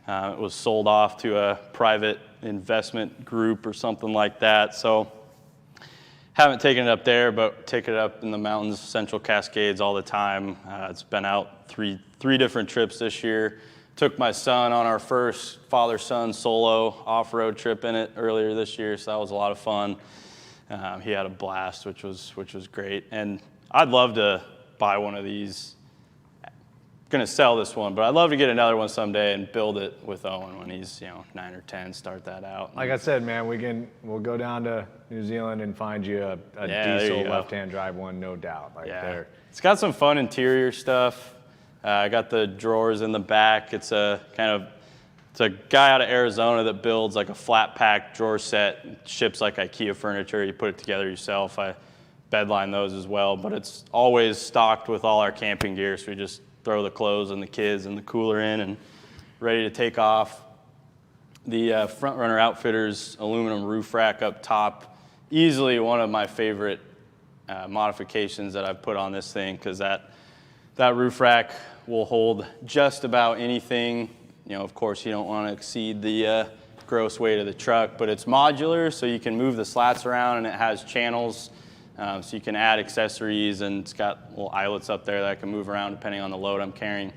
It was sold off to a private investment group or something like that. So haven't taken it up there, but take it up in the mountains, Central Cascades all the time. It's been out three different trips this year. Took my son on our first father-son solo off-road trip in it earlier this year, so that was a lot of fun. He had a blast, which was great. And I'd love to buy one of these. Going to sell this one, but I'd love to get another one someday and build it with Owen when he's 9 or 10. Start that out. Like I said, man, we'll go down to New Zealand and find you a diesel left-hand drive one, no doubt. It's got some fun interior stuff. I got the drawers in the back. It's a guy out of Arizona that builds like a flat pack drawer set, ships like IKEA furniture. You put it together yourself. I bedline those as well, but it's always stocked with all our camping gear, so we just throw the clothes and the kids and the cooler in and ready to take off. The Front Runner Outfitters aluminum roof rack up top, easily one of my favorite modifications that I've put on this thing, because that roof rack will hold just about anything. Of course, you don't want to exceed the gross weight of the truck, but it's modular, so you can move the slats around, and it has channels. So you can add accessories, and it's got little eyelets up there that I can move around depending on the load I'm carrying.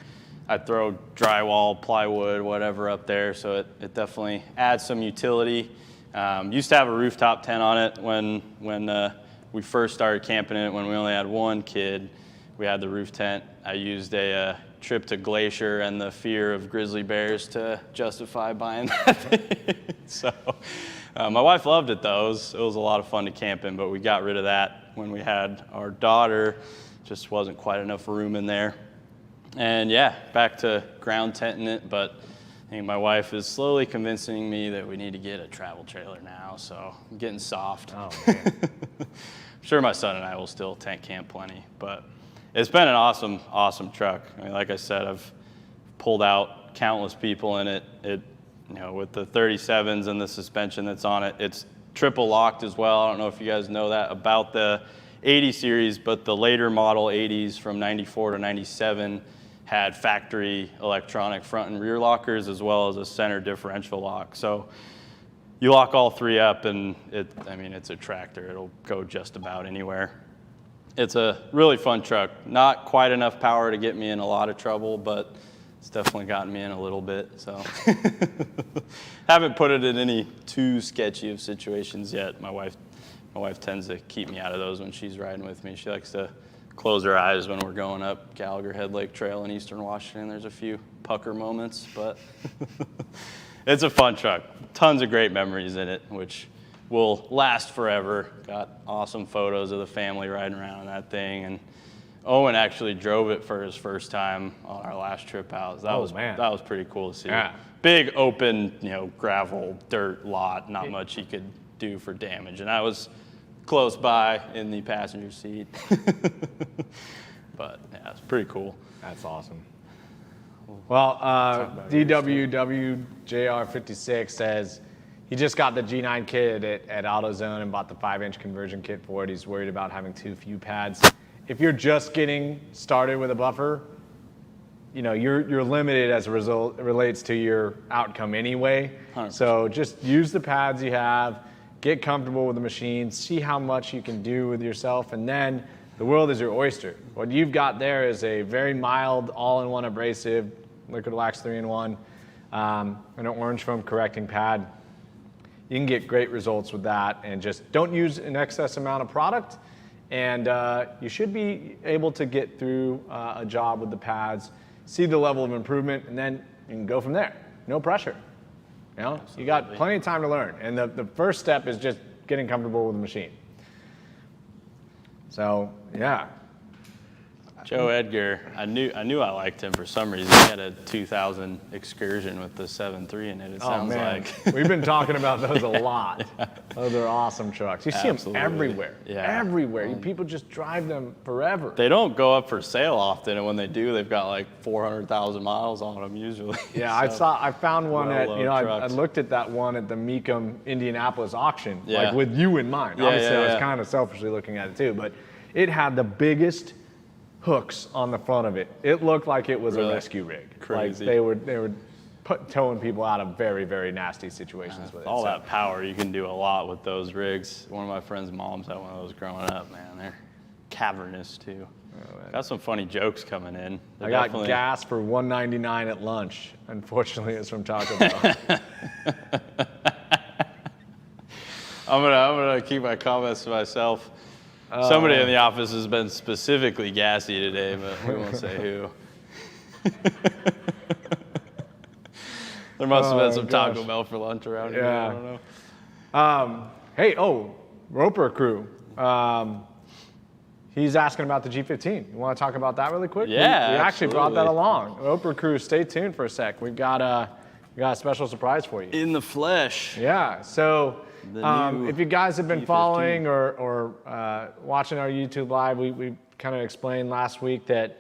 I throw drywall, plywood, whatever up there, so it definitely adds some utility. Used to have a rooftop tent on it when we first started camping in it, when we only had one kid. We had the roof tent. I used a trip to Glacier and the fear of grizzly bears to justify buying that thing. So my wife loved it, though. It was a lot of fun to camp in, but we got rid of that when we had our daughter. Just wasn't quite enough room in there. And yeah, back to ground tenting it, but I think my wife is slowly convincing me that we need to get a travel trailer now, so I'm getting soft. Oh, man. I'm sure my son and I will still tent camp plenty, but it's been an awesome, awesome truck. I mean, like I said, I've pulled out countless people in it. With the 37s and the suspension that's on it, it's triple locked as well. I don't know if you guys know that about the 80 series, but the later model 80s from 94 to 97 had factory electronic front and rear lockers, as well as a center differential lock. So you lock all three up, and it's a tractor. It'll go just about anywhere. It's a really fun truck. Not quite enough power to get me in a lot of trouble, but it's definitely gotten me in a little bit. So haven't put it in any too sketchy of situations yet. My wife tends to keep me out of those when she's riding with me. She likes to close her eyes when we're going up Gallagher Head Lake Trail in Eastern Washington. There's a few pucker moments, but it's a fun truck. Tons of great memories in it, which will last forever. Got awesome photos of the family riding around in that thing, and Owen actually drove it for his first time on our last trip out. That was pretty cool to see. Yeah. Big open, gravel, dirt lot, not much he could do for damage, and I was close by in the passenger seat. But yeah, it's pretty cool. That's awesome. Well, DWWJR56 says he just got the G9 kit at AutoZone and bought the 5-inch conversion kit for it. He's worried about having too few pads. If you're just getting started with a buffer, you're limited as a result. It relates to your outcome anyway. 100%. So just use the pads you have, get comfortable with the machine, see how much you can do with yourself, and then the world is your oyster. What you've got there is a very mild all-in-one abrasive, Liquid Wax 3-in-1, and an orange foam correcting pad. You can get great results with that, and just don't use an excess amount of product, and you should be able to get through a job with the pads, see the level of improvement, and then you can go from there. No pressure. You got plenty of time to learn, and the first step is just getting comfortable with the machine. So yeah. Joe Edgar, I knew I liked him for some reason. He had a 2000 Excursion with the 7.3 in it. It sounds like. We've been talking about those a lot. Yeah. Those are awesome trucks. You see them everywhere. Yeah. Everywhere. People just drive them forever. They don't go up for sale often, and when they do, they've got like 400,000 miles on them usually. Yeah, So, I found one at, I trucks. looked at that one at the Mecum Indianapolis auction, Yeah. like with you in mind. Yeah, Obviously, yeah, I was yeah. kind of selfishly looking at it too, but it had the biggest hooks on the front of it. It looked like it was Really? a rescue rig. Crazy. Like they were towing people out of very, very nasty situations with it. All So, that power, you can do a lot with those rigs. One of my friend's moms had one of those growing up, man. They're cavernous too. Got some funny jokes coming in. I got gas for $1.99 at lunch. Unfortunately, it's from Taco Bell. I'm gonna keep my comments to myself. Somebody in the office has been specifically gassy today, but we won't say who. There must have been some Taco Bell for lunch around here. I don't know. Hey, Roper crew. He's asking about the G15. You want to talk about that really quick? Yeah, we actually brought that absolutely. along. Roper crew, stay tuned for a sec. We've got a special surprise for you. In the flesh. Yeah. So if you guys have been T50. following or watching our YouTube live, we kind of explained last week that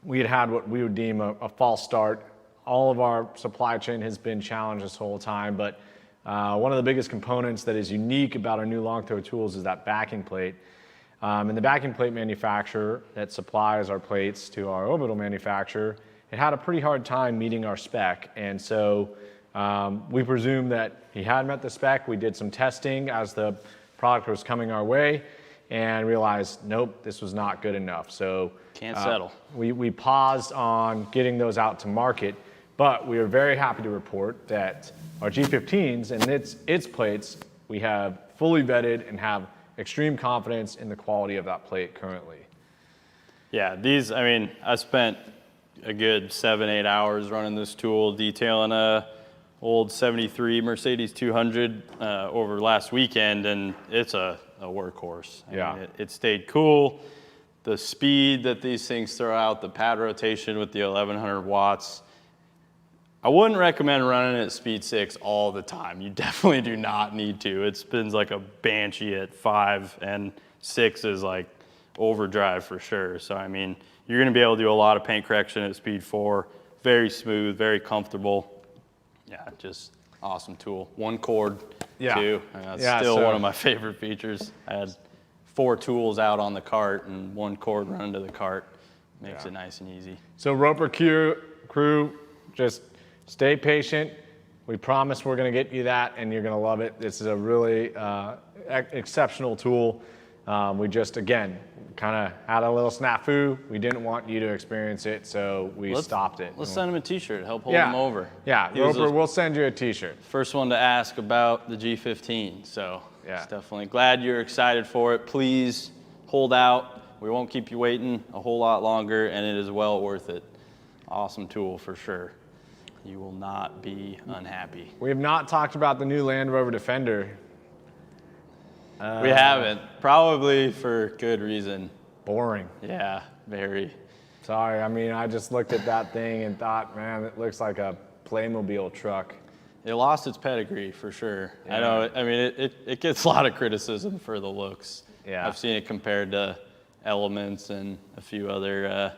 we had what we would deem a false start. All of our supply chain has been challenged this whole time, but one of the biggest components that is unique about our new long throw tools is that backing plate. And the backing plate manufacturer that supplies our plates to our orbital manufacturer, it had a pretty hard time meeting our spec. And so we presumed that he had met the spec. We did some testing as the product was coming our way and realized, nope, this was not good enough. So Can't settle. We paused on getting those out to market, but we are very happy to report that our G15s and its plates, we have fully vetted and have extreme confidence in the quality of that plate currently. Yeah, these, I mean, I spent a good 7-8 hours running this tool, detailing a old 73 Mercedes 200 over last weekend, and it's a workhorse. I mean, it stayed cool. The speed that these things throw out, the pad rotation with the 1100 watts, I wouldn't recommend running at speed 6 all the time. You definitely do not need to. It spins like a banshee at 5, and 6 is like overdrive for sure. So, I mean, you're gonna be able to do a lot of paint correction at speed 4. Very smooth, very comfortable. Yeah, just awesome tool. One cord, too. That's still one of my favorite features. I had 4 tools out on the cart and 1 cord running to the cart. Makes it nice and easy. So Roper crew, just stay patient. We promise we're going to get you that, and you're going to love it. This is a really exceptional tool. We just, again, kind of had a little snafu. We didn't want you to experience it, so we stopped it. Let's send him a t-shirt, help hold him over. Yeah, He was Roper, we'll send you a t-shirt. First one to ask about the G15, so Yeah. it's definitely glad you're excited for it. Please hold out. We won't keep you waiting a whole lot longer, and it is well worth it. Awesome tool for sure. You will not be unhappy. We have not talked about the new Land Rover Defender. We haven't, probably for good reason. Boring. Yeah, very. Sorry, I mean, I just looked at that thing and thought, man, it looks like a Playmobil truck. It lost its pedigree for sure. I know, I mean, it gets a lot of criticism for the looks. Yeah. I've seen it compared to Elements and a few other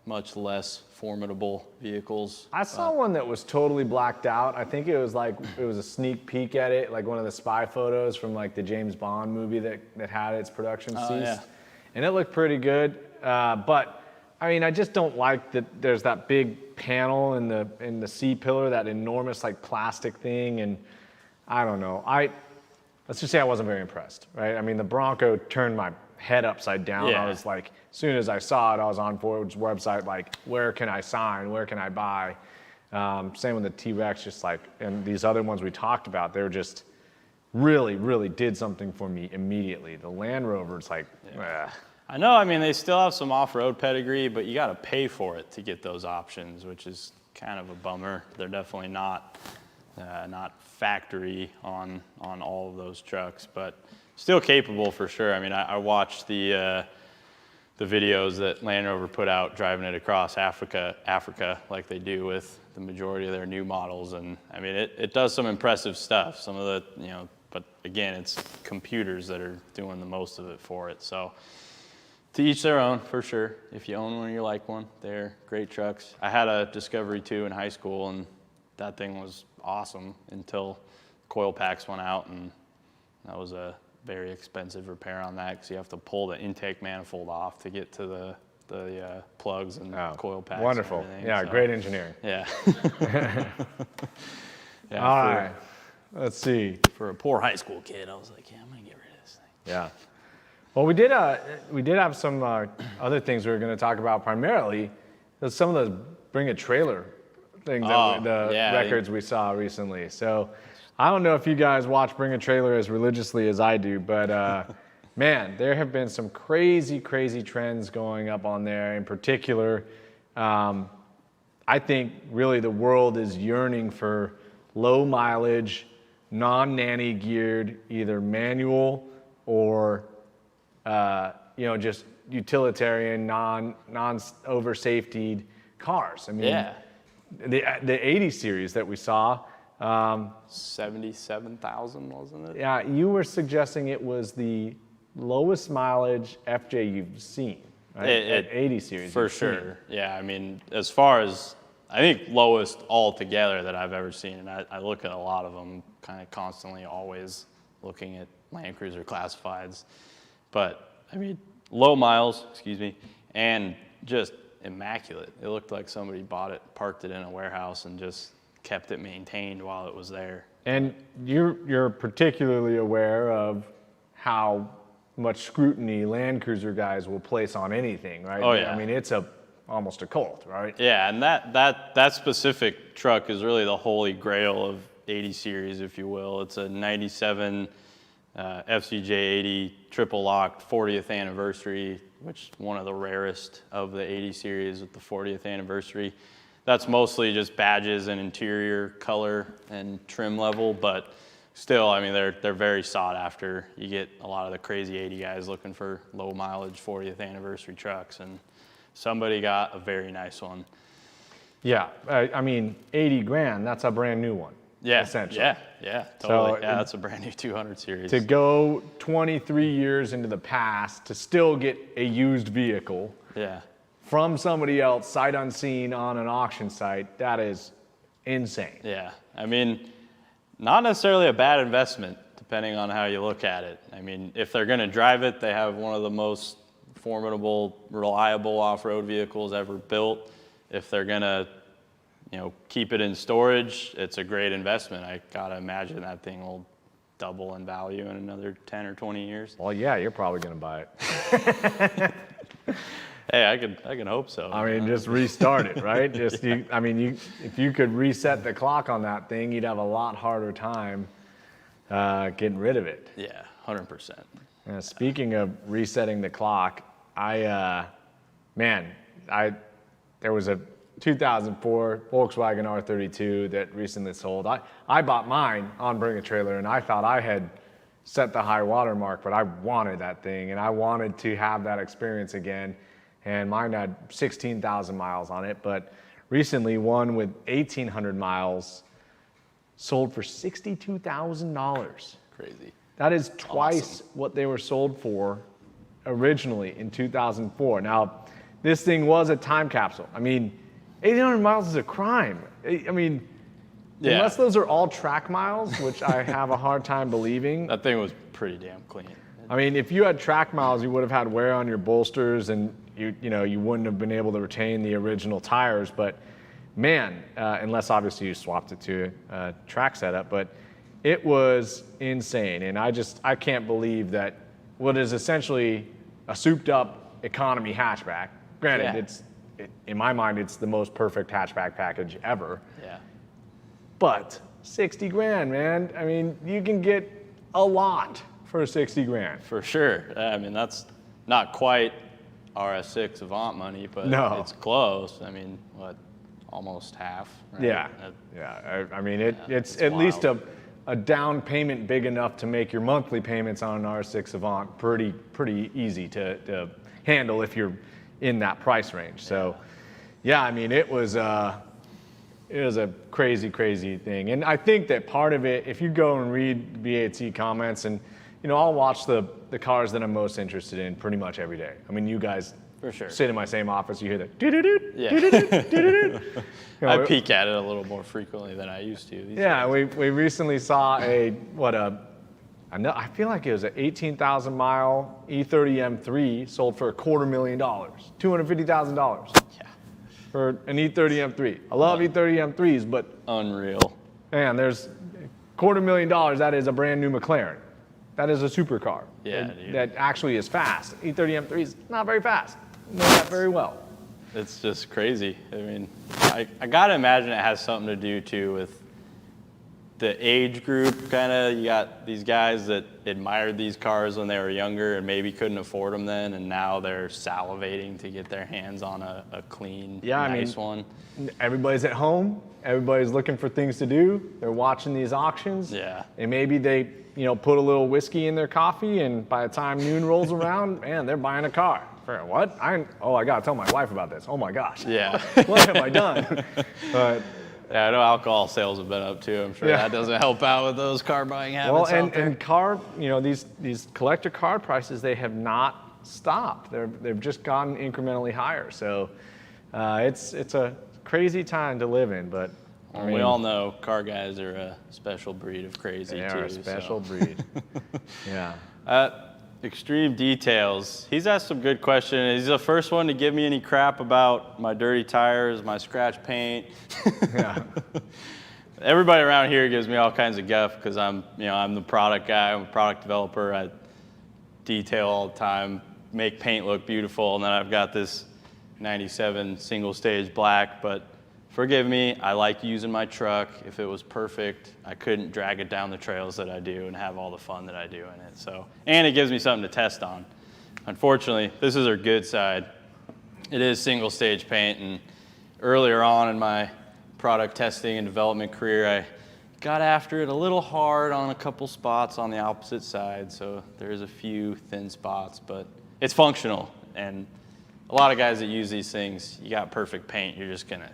much less formidable vehicles. I saw one that was totally blacked out. I think it was a sneak peek at it, like one of the spy photos from like the James Bond movie that had its production ceased. Yeah. And it looked pretty good. But I mean, I just don't like that there's that big panel in the C-pillar, that enormous like plastic thing. And I don't know. Let's just say I wasn't very impressed, right? I mean, the Bronco turned my head upside down. Yeah. I was like, as soon as I saw it, I was on Ford's website, like, where can I sign? Where can I buy? Same with the T-Rex, just like, and these other ones we talked about, they were just really, really did something for me immediately. The Land Rover, it's like, I know, I mean, they still have some off-road pedigree, but you got to pay for it to get those options, which is kind of a bummer. They're definitely not factory on all of those trucks, but still capable for sure. I mean, I watched the videos that Land Rover put out driving it across Africa like they do with the majority of their new models, and I mean, it does some impressive stuff. Some of the, but again, it's computers that are doing the most of it for it. So to each their own, for sure. If you own one or you like one, they're great trucks. I had a Discovery 2 in high school, and that thing was awesome until coil packs went out, and that was a very expensive repair on that because you have to pull the intake manifold off to get to the the plugs and coil packs. Wonderful. And everything, yeah, so, great engineering. Yeah. All right. Let's see. For a poor high school kid, I was like, yeah, I'm gonna get rid of this thing. Yeah. Well, we did have some other things we were going to talk about primarily. Some of the bring a trailer things, records we saw recently. So I don't know if you guys watch Bring a Trailer as religiously as I do, but man, there have been some crazy trends going up on there. In particular, I think really the world is yearning for low mileage, non-nanny geared, either manual or just utilitarian, non over safetied cars. I mean, the 80 series that we saw, 77,000, wasn't it? Yeah, you were suggesting it was the lowest mileage FJ you've seen, right? At 80 series. For sure. Yeah, I mean, as far as I think lowest altogether that I've ever seen, and I look at a lot of them, kind of constantly, always looking at Land Cruiser classifieds. But I mean, low miles, and just immaculate. It looked like somebody bought it, parked it in a warehouse, and just kept it maintained while it was there. And you're particularly aware of how much scrutiny Land Cruiser guys will place on anything, right? Oh yeah. I mean, it's almost a cult, right? Yeah, and that specific truck is really the holy grail of 80 series, if you will. It's a 97 FCJ80 triple locked 40th anniversary, which is one of the rarest of the 80 series with the 40th anniversary. That's mostly just badges and interior color and trim level, but still, I mean, they're very sought after. You get a lot of the crazy 80 guys looking for low mileage 40th anniversary trucks, and somebody got a very nice one. Yeah, I mean, 80 grand, that's a brand new one. Yeah, essentially. Yeah, totally. So that's a brand new 200 series. To go 23 years into the past to still get a used vehicle from somebody else, sight unseen on an auction site, that is insane. Yeah, I mean, not necessarily a bad investment, depending on how you look at it. I mean, if they're going to drive it, they have one of the most formidable, reliable off-road vehicles ever built. If they're going to keep it in storage, it's a great investment. I gotta imagine that thing will double in value in another 10 or 20 years. Well, yeah, you're probably gonna buy it. Hey, I can hope so. I mean, just restart it, right? If you could reset the clock on that thing, you'd have a lot harder time getting rid of it. Yeah, 100%. Speaking of resetting the clock, there was a 2004 Volkswagen R32 that recently sold. I bought mine on Bring a Trailer, and I thought I had set the high water mark, but I wanted that thing, and I wanted to have that experience again. And mine had 16,000 miles on it, but recently one with 1,800 miles sold for $62,000. Crazy. That is twice what they were sold for originally in 2004. Now, this thing was a time capsule. I mean, 1,800 miles is a crime. I mean, unless those are all track miles, which I have a hard time believing. That thing was pretty damn clean. I mean, if you had track miles, you would have had wear on your bolsters, and you wouldn't have been able to retain the original tires. But man, unless obviously you swapped it to a track setup, but it was insane. And I can't believe that what is essentially a souped up economy hatchback. Granted, in my mind, it's the most perfect hatchback package ever. Yeah. But 60 grand, man. I mean, you can get a lot for 60 grand. For sure. I mean, that's not quite RS6 Avant money, but it's close. I mean, almost half, right? Yeah. I mean, it's at wild. Least a down payment big enough to make your monthly payments on an R6 Avant pretty easy to handle if you're in that price range. So, I mean, it was a crazy thing. And I think that part of it, if you go and read BAT comments, and I'll watch the cars that I'm most interested in pretty much every day. I mean, you guys for sure sit in my same office, you hear that doo-doo-doo. I peek at it a little more frequently than I used to. We recently saw a I feel like it was an 18,000 mile E30 M3 sold for $250,000, $250,000. Yeah. For an E30 M3. I love E30 M3s, but Unreal. man, there's $250,000. That is a brand new McLaren. That is a supercar. Yeah, dude. That actually is fast. E30 M3 is not very fast. Know that very well. It's just crazy. I mean, I gotta imagine it has something to do too with the age group. Kind of, you got these guys that admired these cars when they were younger and maybe couldn't afford them then, and now they're salivating to get their hands on a clean, nice one. Everybody's at home. Everybody's looking for things to do. They're watching these auctions. Yeah. And maybe they, put a little whiskey in their coffee, and by the time noon rolls around, man, they're buying a car. For what? I gotta tell my wife about this. Oh my gosh. Yeah. What have I done? But yeah, I know alcohol sales have been up too. I'm sure that doesn't help out with those car buying habits. Well, and car, these collector car prices, they have not stopped. They've just gotten incrementally higher. So it's a crazy time to live in. But we all know car guys are a special breed of crazy too. They are a special breed. Yeah. Extreme Details. He's asked some good questions. He's the first one to give me any crap about my dirty tires, my scratch paint. Yeah. Everybody around here gives me all kinds of guff because I'm the product guy. I'm a product developer. I detail all the time, make paint look beautiful, and then I've got this 97 single stage black, but forgive me, I like using my truck. If it was perfect, I couldn't drag it down the trails that I do and have all the fun that I do in it. So, and it gives me something to test on. Unfortunately, this is our good side. It is single stage paint, and earlier on in my product testing and development career, I got after it a little hard on a couple spots on the opposite side. So there's a few thin spots, but it's functional. And a lot of guys that use these things, you got perfect paint, you're just gonna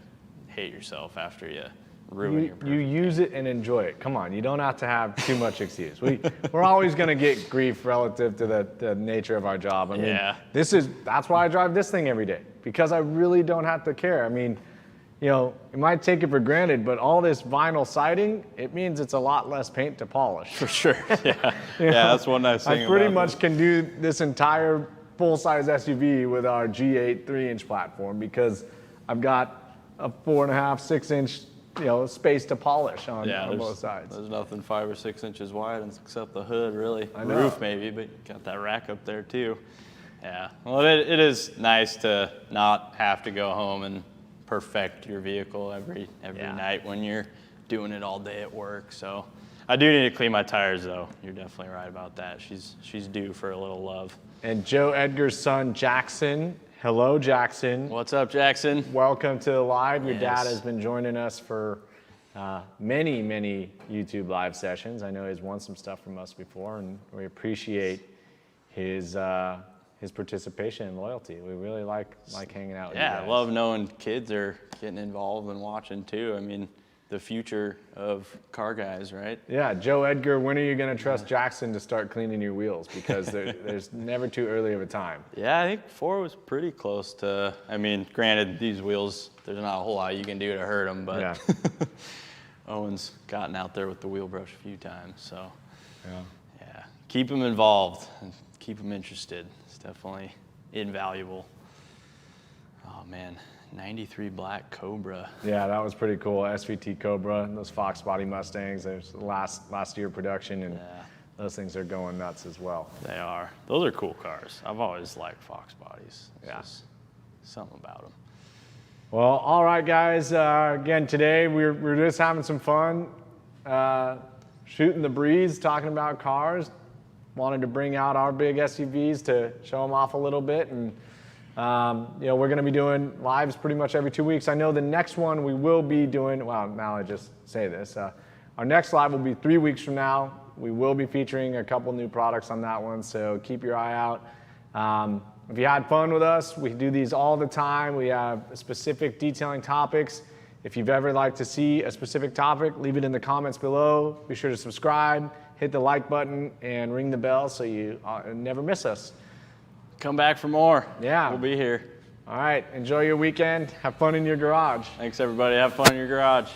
hate yourself after you ruin your perfect You use it and enjoy it. Come on, you don't have to have too much excuse. We're always going to get grief relative to the nature of our job. I mean, that's why I drive this thing every day, because I really don't have to care. I mean, you might take it for granted, but all this vinyl siding, it means it's a lot less paint to polish. For sure. Yeah. That's one nice thing. I pretty much can do this entire full-size SUV with our G8 3-inch platform because I've got a 4.5, 6-inch, space to polish on both sides. There's nothing 5 or 6 inches wide except the hood, really. I know. Roof maybe, but you got that rack up there too. Yeah. Well, it is nice to not have to go home and perfect your vehicle every night when you're doing it all day at work. So I do need to clean my tires though. You're definitely right about that. She's due for a little love. And Joe Edgar's son, Jackson. Hello, Jackson. What's up, Jackson? Welcome to the live. Your dad has been joining us for many, many YouTube live sessions. I know he's won some stuff from us before, and we appreciate his participation and loyalty. We really like hanging out with you guys. Yeah, I love knowing kids are getting involved and watching too. I mean, the future of car guys, right? Yeah, Joe Edgar, when are you going to trust Jackson to start cleaning your wheels? Because there's never too early of a time. Yeah, I think 4 was pretty close to, I mean, granted, these wheels, there's not a whole lot you can do to hurt them, but Owen's gotten out there with the wheel brush a few times, so yeah. Keep them involved and keep them interested. It's definitely invaluable. Oh, man. 93 black Cobra. Yeah, that was pretty cool. SVT Cobra, those Fox body Mustangs. There's last year production, and those things are going nuts as well. They are. Those are cool cars. I've always liked Fox bodies. It's something about them. Well, all right, guys. Again, today we're just having some fun, shooting the breeze, talking about cars. Wanted to bring out our big SUVs to show them off a little bit, and we're going to be doing lives pretty much every 2 weeks. I know the next one we will be doing, well, now I just say this. Our next live will be 3 weeks from now. We will be featuring a couple new products on that one, so keep your eye out. If you had fun with us, we do these all the time. We have specific detailing topics. If you've ever liked to see a specific topic, leave it in the comments below. Be sure to subscribe, hit the like button, and ring the bell so you never miss us. Come back for more. Yeah. We'll be here. All right. Enjoy your weekend. Have fun in your garage. Thanks, everybody. Have fun in your garage.